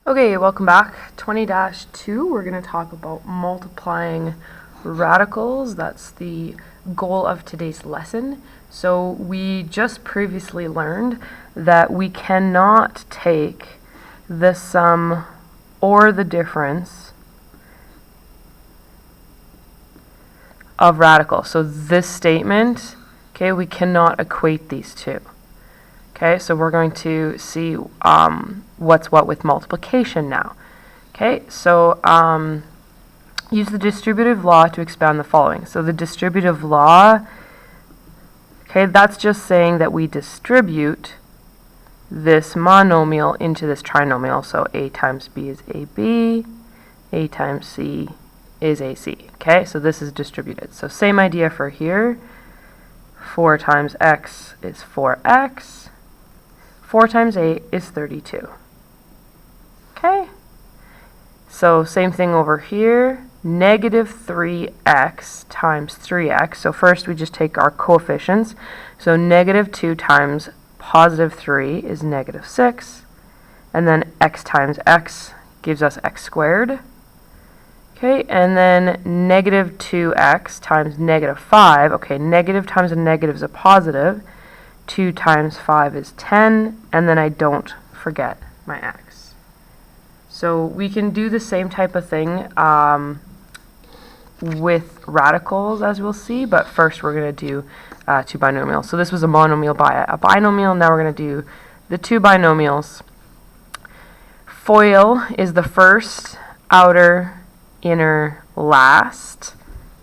Okay, welcome back. 20-2, we're going to talk about multiplying radicals. That's the goal of today's lesson. So we just previously learned that we cannot take the sum or the difference of radicals. So this statement, okay, we cannot equate these two. Okay, so we're going to see what's what with multiplication now. Okay, so use the distributive law to expound the following. So the distributive law, okay, that's just saying that we distribute this monomial into this trinomial. So a times b is ab, a times c is ac. Okay, so this is distributed. So same idea for here. 4 times x is 4x. 4 times 8 is 32. Okay? So same thing over here. Negative 3x times 3x. So first we just take our coefficients. So negative 2 times positive 3 is negative 6. And then x times x gives us x squared. Okay, and then negative 2x times negative 5. Okay, negative times a negative is a positive. 2 times 5 is 10, and then I don't forget my x. So we can do the same type of thing with radicals, as we'll see, but first we're going to do two binomials. So this was a monomial by a binomial. Now we're going to do the two binomials. FOIL is the first, outer, inner, last.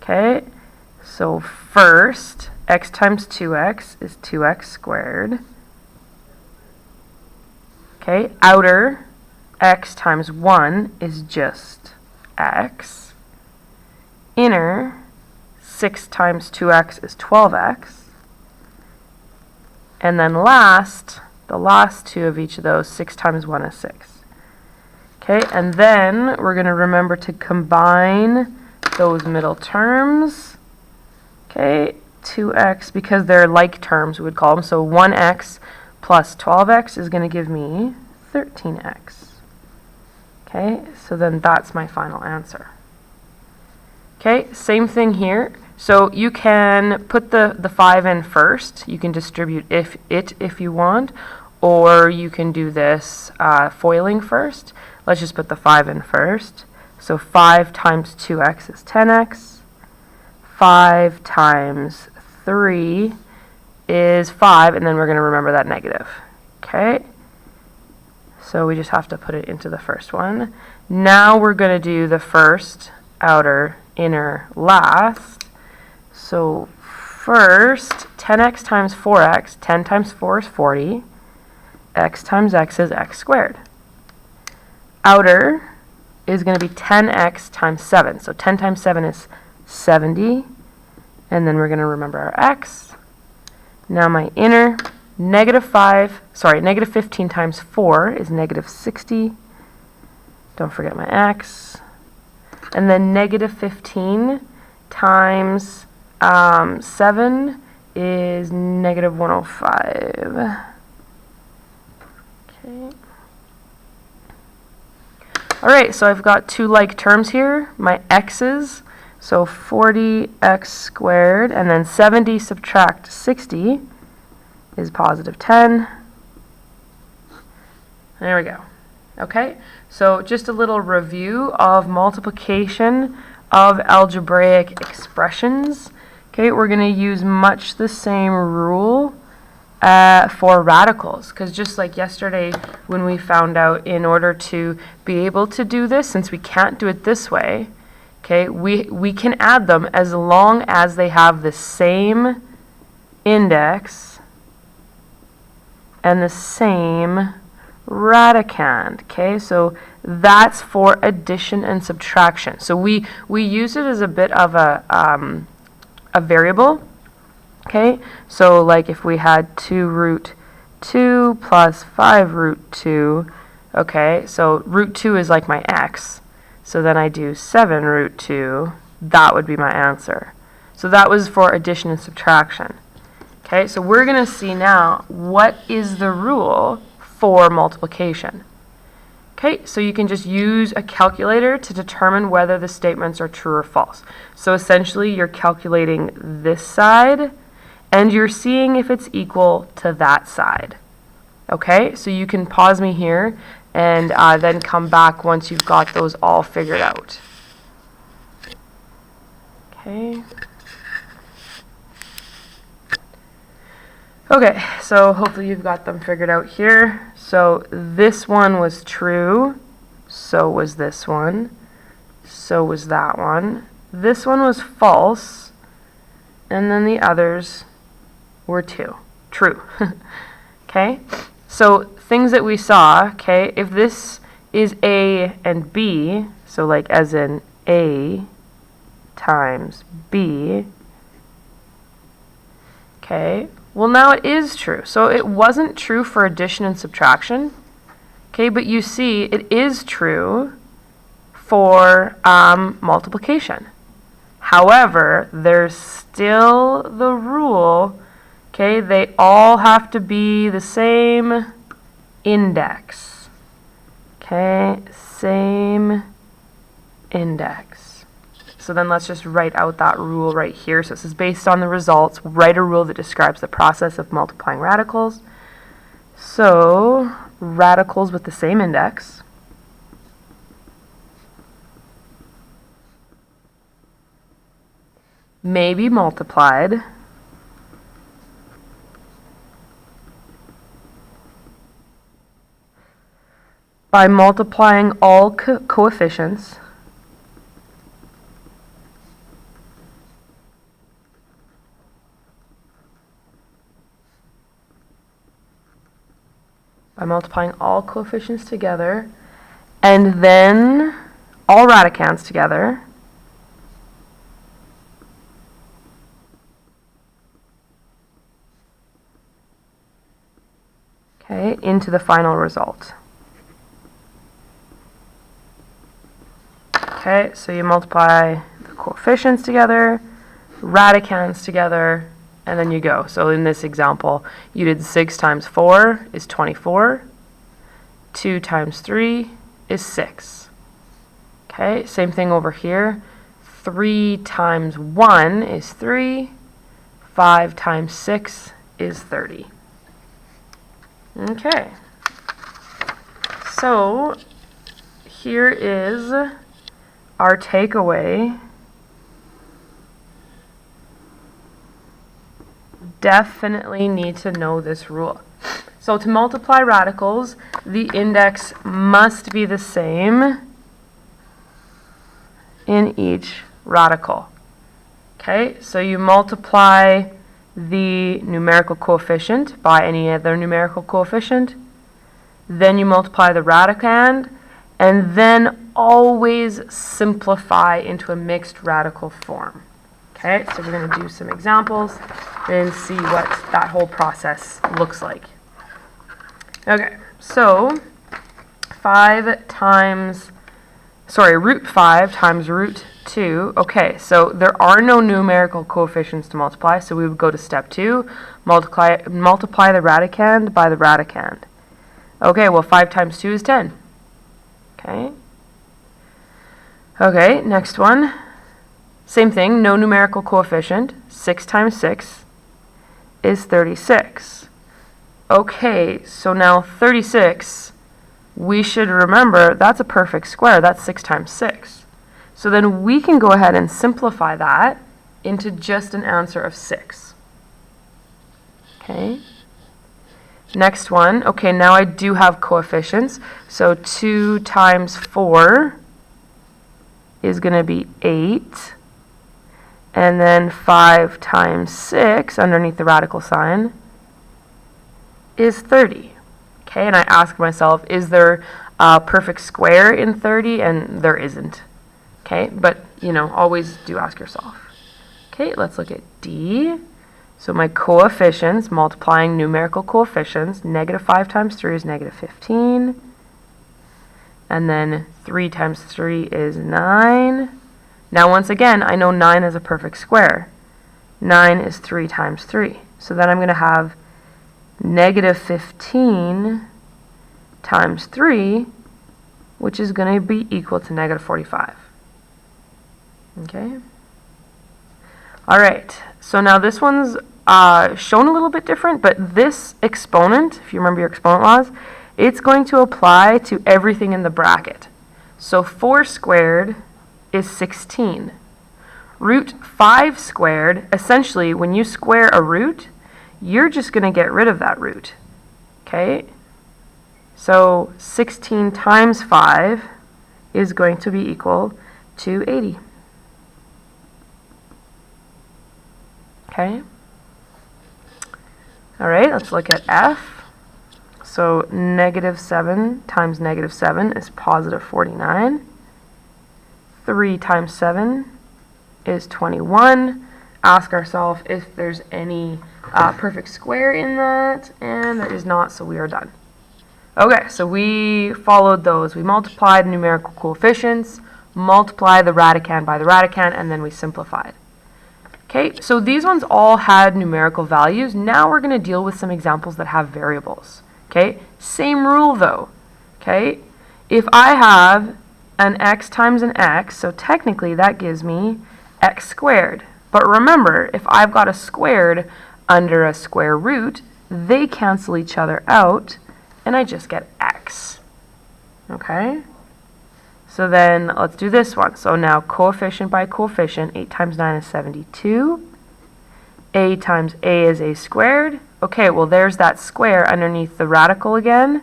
Okay, so first, x times 2x is 2x squared. Okay, outer, x times 1 is just x. Inner, 6 times 2x is 12x. And then last, the last two of each of those, 6 times 1 is 6. Okay, and then we're going to remember to combine those middle terms. Okay, 2x, because they're like terms, we would call them. So 1x plus 12x is going to give me 13x. Okay, so then that's my final answer. Okay, same thing here. So you can put the 5 in first. You can distribute if you want, or you can do this foiling first. Let's just put the 5 in first. So 5 times 2x is 10x. 5 times 3 is 5, and then we're going to remember that negative. Okay? So we just have to put it into the first one. Now we're going to do the first, outer, inner, last. So first, 10x times 4x, 10 times 4 is 40. X times x is x squared. Outer is going to be 10x times 7. So 10 times 7 is 70. And then we're going to remember our x. Now my inner, negative 15 times 4 is negative 60. Don't forget my x. And then negative 15 times 7 is negative 105. Okay. Alright, so I've got two like terms here, my x's. So 40x squared, and then 70 subtract 60 is positive 10. There we go. Okay, so just a little review of multiplication of algebraic expressions. Okay, we're going to use much the same rule for radicals, because just like yesterday when we found out, in order to be able to do this, since we can't do it this way, okay, we can add them as long as they have the same index and the same radicand. Okay, so that's for addition and subtraction. So we use it as a bit of a variable. Okay, so like if we had 2 root 2 plus 5 root 2, okay, so root 2 is like my x. So then I do 7 root 2, that would be my answer. So that was for addition and subtraction. Okay, so we're going to see now what is the rule for multiplication. Okay, so you can just use a calculator to determine whether the statements are true or false. So essentially you're calculating this side and you're seeing if it's equal to that side. Okay, so you can pause me here and then come back once you've got those all figured out. Okay. Okay, so hopefully you've got them figured out here. So this one was true, so was this one, so was that one. This one was false, and then the others were true. Okay, so things that we saw, okay, if this is A and B, so like as in A times B, okay, well now it is true. So it wasn't true for addition and subtraction, okay, but you see it is true for multiplication. However, there's still the rule, okay, they all have to be the same index, okay, same index. So then let's just write out that rule right here. So this is based on the results. Write a rule that describes the process of multiplying radicals. So radicals with the same index may be multiplied by multiplying all coefficients together, and then all radicands together, okay, into the final result. Okay, so you multiply the coefficients together, radicands together, and then you go. So in this example, you did 6 times 4 is 24. 2 times 3 is 6. Okay, same thing over here. 3 times 1 is 3. 5 times 6 is 30. Okay, so here is our takeaway. Definitely need to know this rule. So to multiply radicals, the index must be the same in each radical. Okay, so you multiply the numerical coefficient by any other numerical coefficient, then you multiply the radicand, and then always simplify into a mixed radical form. Okay, so we're going to do some examples and see what that whole process looks like. Okay, so root 5 times root 2. Okay, so there are no numerical coefficients to multiply, so we would go to step 2, multiply the radicand by the radicand. Okay, well 5 times 2 is 10. Okay. Okay, next one. Same thing, no numerical coefficient. 6 times 6 is 36. Okay, so now 36, we should remember that's a perfect square. That's 6 times 6. So then we can go ahead and simplify that into just an answer of 6. Okay. Next one. Okay, now I do have coefficients. So 2 times 4 is going to be 8. And then 5 times 6, underneath the radical sign, is 30. Okay, and I ask myself, is there a perfect square in 30? And there isn't. Okay, but, you know, always do ask yourself. Okay, let's look at D. So my coefficients, multiplying numerical coefficients, negative 5 times 3 is negative 15. And then 3 times 3 is 9. Now once again, I know 9 is a perfect square. 9 is 3 times 3. So then I'm going to have negative 15 times 3 which is going to be equal to negative 45. Okay. All right, so now this one's shown a little bit different, but this exponent, if you remember your exponent laws, it's going to apply to everything in the bracket. So 4 squared is 16. Root 5 squared, essentially, when you square a root, you're just going to get rid of that root. Okay? So 16 times 5 is going to be equal to 80. Okay? All right, let's look at F. So negative 7 times negative 7 is positive 49. 3 times 7 is 21. Ask ourselves if there's any perfect square in that, and there is not, so we are done. Okay, so we followed those. We multiplied numerical coefficients, multiplied the radicand by the radicand, and then we simplified. Okay, so these ones all had numerical values. Now we're going to deal with some examples that have variables. Okay, same rule though. Okay, if I have an x times an x, so technically that gives me x squared. But remember, if I've got a squared under a square root, they cancel each other out, and I just get x. Okay? So then let's do this one. So now coefficient by coefficient, 8 times 9 is 72. A times a is a squared. Okay, well there's that square underneath the radical again.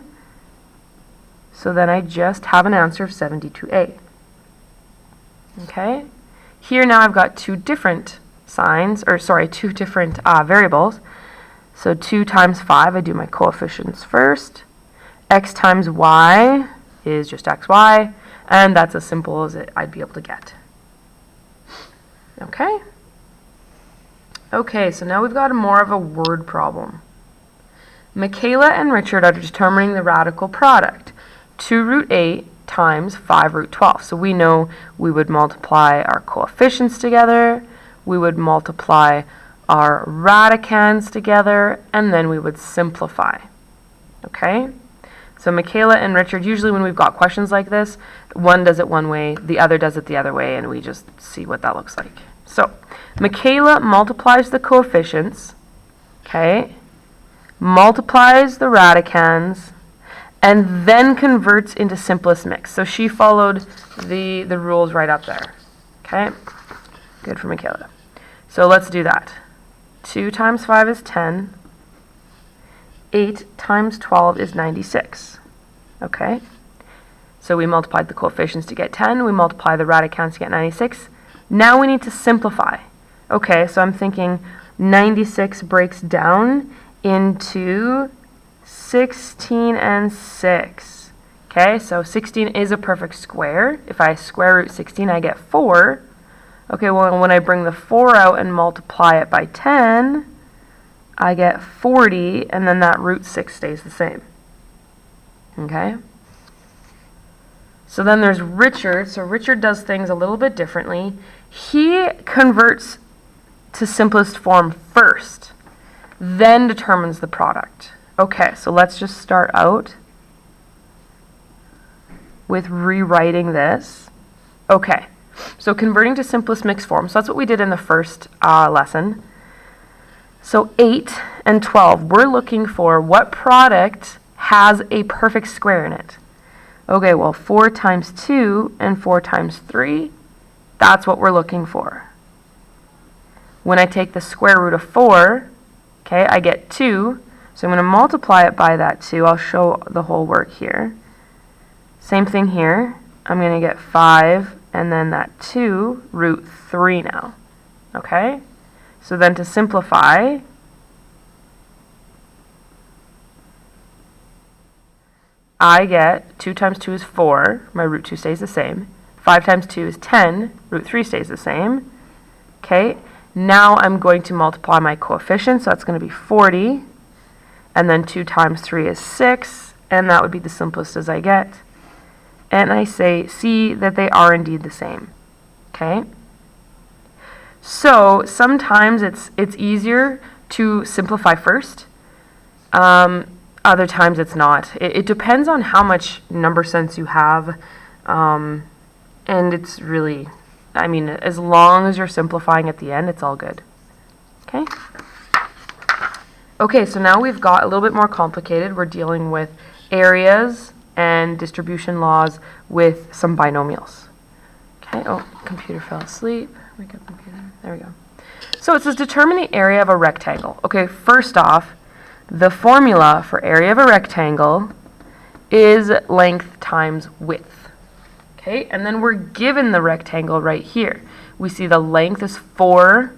So then I just have an answer of 72a. Okay? Here now I've got two different variables. So 2 times 5, I do my coefficients first. X times y is just xy, and that's as simple as I'd be able to get. Okay? Okay, so now we've got more of a word problem. Michaela and Richard are determining the radical product. 2 root 8 times 5 root 12. So we know we would multiply our coefficients together, we would multiply our radicands together, and then we would simplify. Okay? So Michaela and Richard, usually when we've got questions like this, one does it one way, the other does it the other way, and we just see what that looks like. So Michaela multiplies the coefficients, okay, multiplies the radicands, and then converts into simplest mix. So she followed the rules right up there. Okay? Good for Michaela. So let's do that. 2 times 5 is 10. 8 times 12 is 96. Okay? So we multiplied the coefficients to get 10. We multiply the radicands to get 96. Now we need to simplify. Okay, so I'm thinking 96 breaks down into 16 and 6. Okay, so 16 is a perfect square. If I square root 16, I get 4. Okay, well, when I bring the 4 out and multiply it by 10, I get 40, and then that root 6 stays the same. Okay? So then there's Richard. So Richard does things a little bit differently. He converts to simplest form first, then determines the product. Okay, so let's just start out with rewriting this. Okay, so converting to simplest mixed form. So that's what we did in the first lesson. So 8 and 12, we're looking for what product has a perfect square in it. Okay, well 4 times 2 and 4 times 3, that's what we're looking for. When I take the square root of 4, okay, I get 2. So I'm going to multiply it by that 2. I'll show the whole work here. Same thing here. I'm going to get 5, and then that 2, root 3 now. Okay? So then to simplify, I get 2 times 2 is 4. My root 2 stays the same. 5 times 2 is 10. Root 3 stays the same. Okay? Now I'm going to multiply my coefficients. So that's going to be 40. And then 2 times 3 is 6. And that would be the simplest as I get. And I say, see that they are indeed the same. Okay? So sometimes it's easier to simplify first. other times it's not. It depends on how much number sense you have, and it's really, I mean, as long as you're simplifying at the end, it's all good. Okay? Okay, so now we've got a little bit more complicated. We're dealing with areas and distribution laws with some binomials. Okay, oh, computer fell asleep. Wake up, computer. There we go. So it says determine the area of a rectangle. Okay, first off, the formula for area of a rectangle is length times width. Okay, and then we're given the rectangle right here. We see the length is 4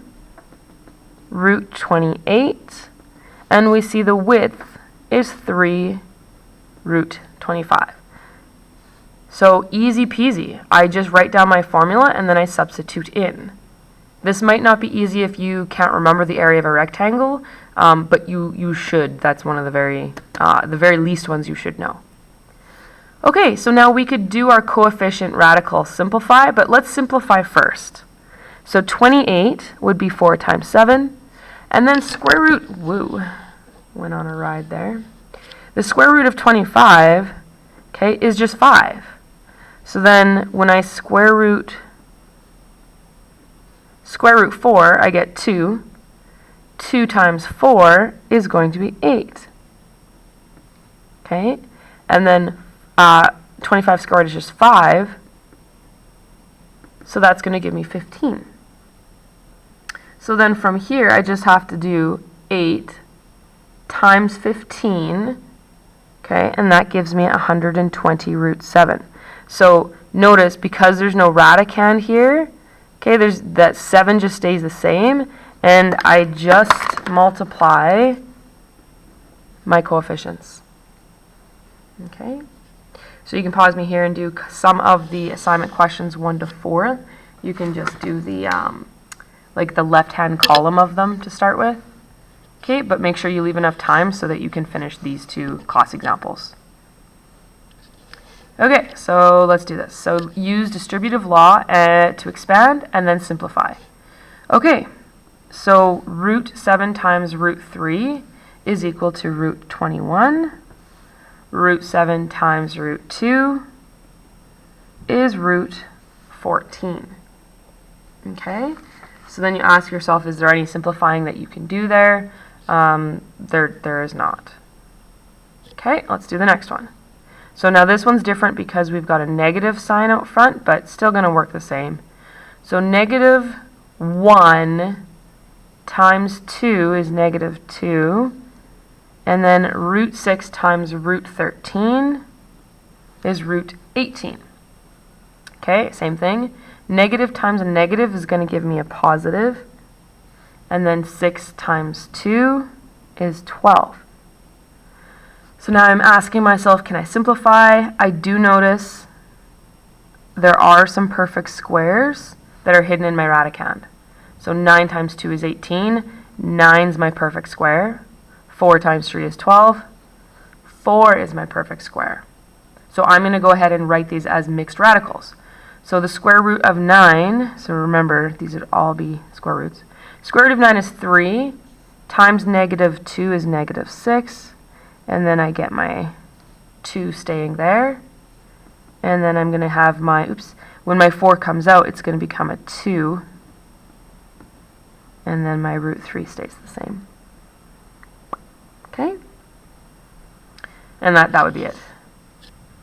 root 28, and we see the width is 3 root 25. So easy peasy. I just write down my formula and then I substitute in. This might not be easy if you can't remember the area of a rectangle, but you should. That's one of the very least ones you should know. Okay, so now we could do our coefficient radical simplify, but let's simplify first. So 28 would be 4 times 7, and then square root, went on a ride there. The square root of 25, okay, is just 5. So then when I square root 4, I get 2. 2 times 4 is going to be 8. Okay, and then 25 squared is just 5. So that's going to give me 15. So then from here, I just have to do 8 times 15, okay, and that gives me 120 root 7. So notice, because there's no radicand here, okay, that 7 just stays the same, and I just multiply my coefficients. Okay, so you can pause me here and do some of the assignment questions 1 to 4. You can just do the like the left-hand column of them to start with. Okay, but make sure you leave enough time so that you can finish these 2 class examples. Okay, so let's do this. So use distributive law to expand and then simplify. Okay, so root 7 times root 3 is equal to root 21. Root 7 times root 2 is root 14. Okay, so then you ask yourself, is there any simplifying that you can do there? There is not. Okay, let's do the next one. So now this one's different because we've got a negative sign out front, but still going to work the same. So negative 1 times 2 is negative 2. And then root 6 times root 13 is root 18. Okay, same thing. Negative times a negative is going to give me a positive. And then 6 times 2 is 12. So now I'm asking myself, can I simplify? I do notice there are some perfect squares that are hidden in my radicand. So 9 times 2 is 18. 9 is my perfect square. 4 times 3 is 12. 4 is my perfect square. So I'm going to go ahead and write these as mixed radicals. So the square root of 9, so remember, these would all be square roots. Square root of 9 is 3, times negative 2 is negative 6, and then I get my 2 staying there. And then I'm going to have my, when my 4 comes out, it's going to become a 2, and then my root 3 stays the same. Okay? And that would be it.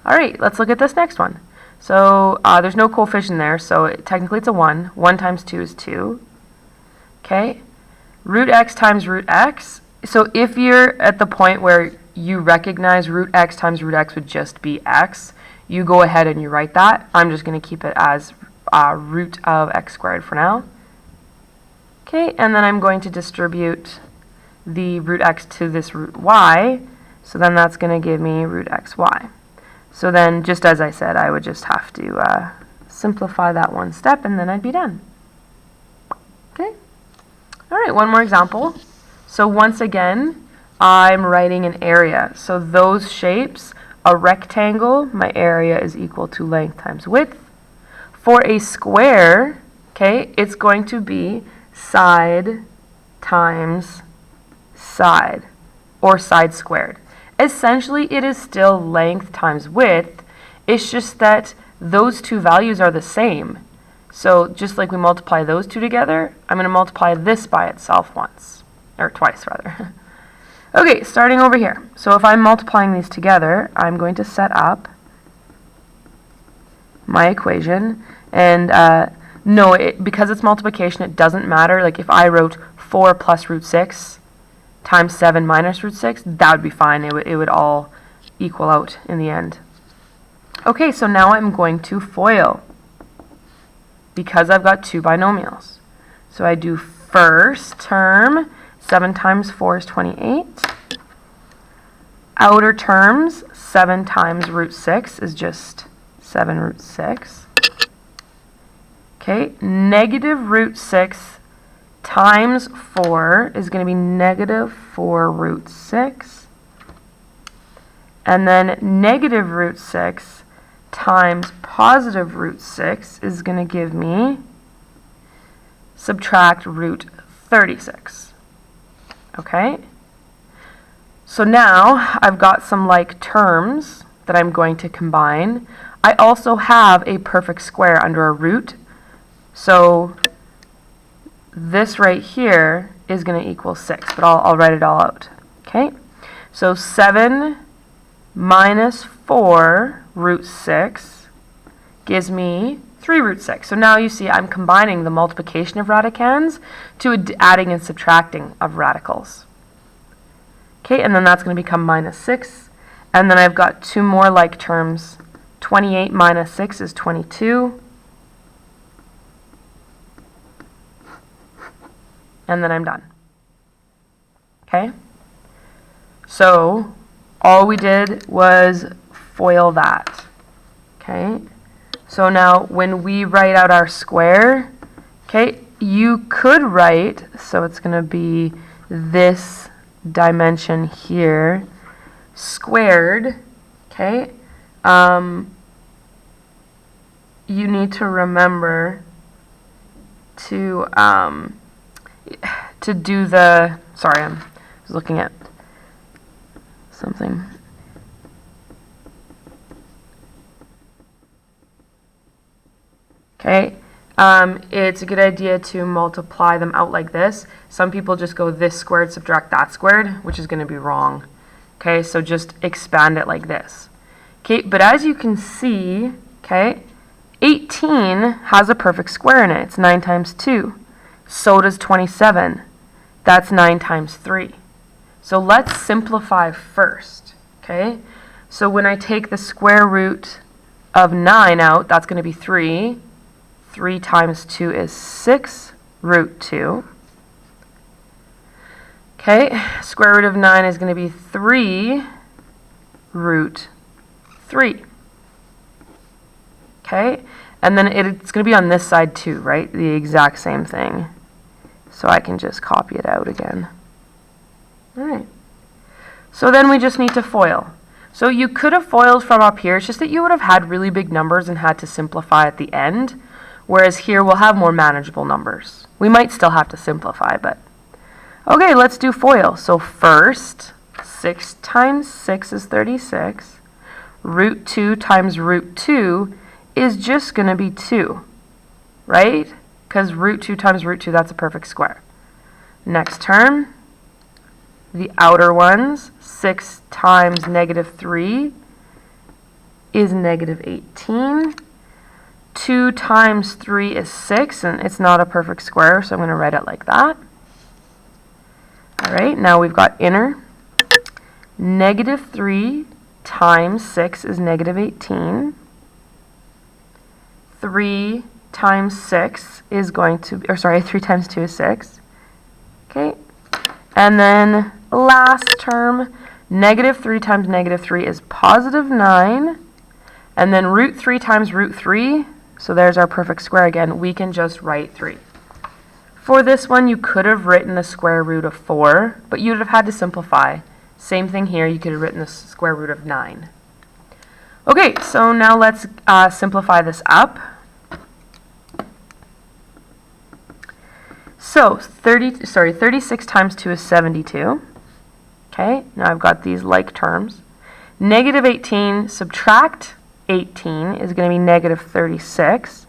All right, let's look at this next one. So there's no coefficient there, so technically it's a 1. 1 times 2 is 2. Okay? Root x times root x. So if you're at the point where you recognize root x times root x would just be x, you go ahead and you write that. I'm just going to keep it as root of x squared for now. Okay, and then I'm going to distribute the root x to this root y, so then that's going to give me root xy. So then, just as I said, I would just have to simplify that one step, and then I'd be done. Okay? All right, one more example. So once again, I'm writing an area. So those shapes, a rectangle, my area is equal to length times width. For a square, okay, it's going to be side times side, or side squared. essentially it is still length times width. It's just that those two values are the same. So just like we multiply those two together, I'm going to multiply this by itself once, or twice rather. Okay, starting over here. So if I'm multiplying these together, I'm going to set up my equation. And no, because it's multiplication, it doesn't matter. Like if I wrote 4 plus root 6 times 7 minus root 6, that would be fine. It would all equal out in the end. Okay, so now I'm going to FOIL because I've got two binomials. So I do first term, 7 times 4 is 28. Outer terms, 7 times root 6 is just 7 root 6. Okay, negative root 6 times 4 is going to be negative 4 root 6. And then negative root 6 times positive root 6 is going to give me, subtract root 36. Okay? So now I've got some like terms that I'm going to combine. I also have a perfect square under a root. So this right here is going to equal 6, but I'll write it all out. Okay? So 7 minus 4 root 6 gives me 3 root 6. So now you see I'm combining the multiplication of radicands to adding and subtracting of radicals. Okay, and then that's going to become minus 6. And then I've got two more like terms. 28 minus 6 is 22. And then I'm done. Okay? So all we did was FOIL that. Okay? So now when we write out our square, okay, you could write, so it's going to be this dimension here, squared, okay? You need to remember to do the, sorry, I was looking at something. Okay, it's a good idea to multiply them out like this. Some people just go this squared, subtract that squared, which is going to be wrong. Okay, so just expand it like this. Okay, but as you can see, okay, 18 has a perfect square in it. It's 9 times 2. So does 27. That's 9 times 3. So let's simplify first. Okay, so when I take the square root of 9 out, that's going to be 3. 3 times 2 is 6 root 2. Okay, square root of 9 is going to be 3 root 3. Okay, and then it's going to be on this side too, right? The exact same thing. So I can just copy it out again. All right. So then we just need to FOIL. So you could have FOILed from up here. It's just that you would have had really big numbers and had to simplify at the end. Whereas here we'll have more manageable numbers. We might still have to simplify, but okay, let's do FOIL. So first, 6 times 6 is 36. Root 2 times root 2 is just going to be 2, right? Because root 2 times root 2, that's a perfect square. Next term, the outer ones, 6 times negative 3 is negative 18. 2 times 3 is 6, and it's not a perfect square, so I'm going to write it like that. All right, now we've got inner. Negative 3 times 6 is negative 18. 3 times 6 is going to be, or sorry, 3 times 2 is 6. Okay, and then last term, negative 3 times negative 3 is positive 9. And then root 3 times root 3, so there's our perfect square again, we can just write 3. For this one, you could have written the square root of 4, but you would have had to simplify. Same thing here, you could have written the square root of 9. Okay, so now let's simplify this up. So 36 times 2 is 72. Okay, now I've got these like terms. Negative 18 subtract 18 is going to be negative 36.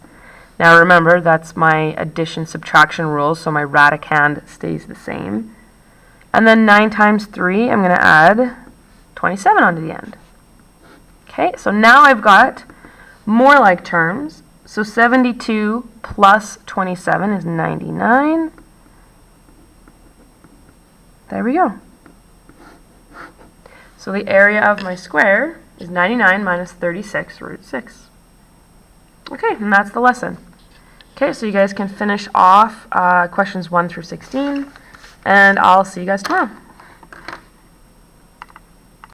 Now remember, that's my addition-subtraction rule, so my radicand stays the same. And then 9 times 3, I'm going to add 27 onto the end. Okay, so now I've got more like terms. So 72 plus 27 is 99. There we go. So the area of my square is 99 minus 36 root 6. Okay, and that's the lesson. Okay, so you guys can finish off questions 1 through 16, and I'll see you guys tomorrow.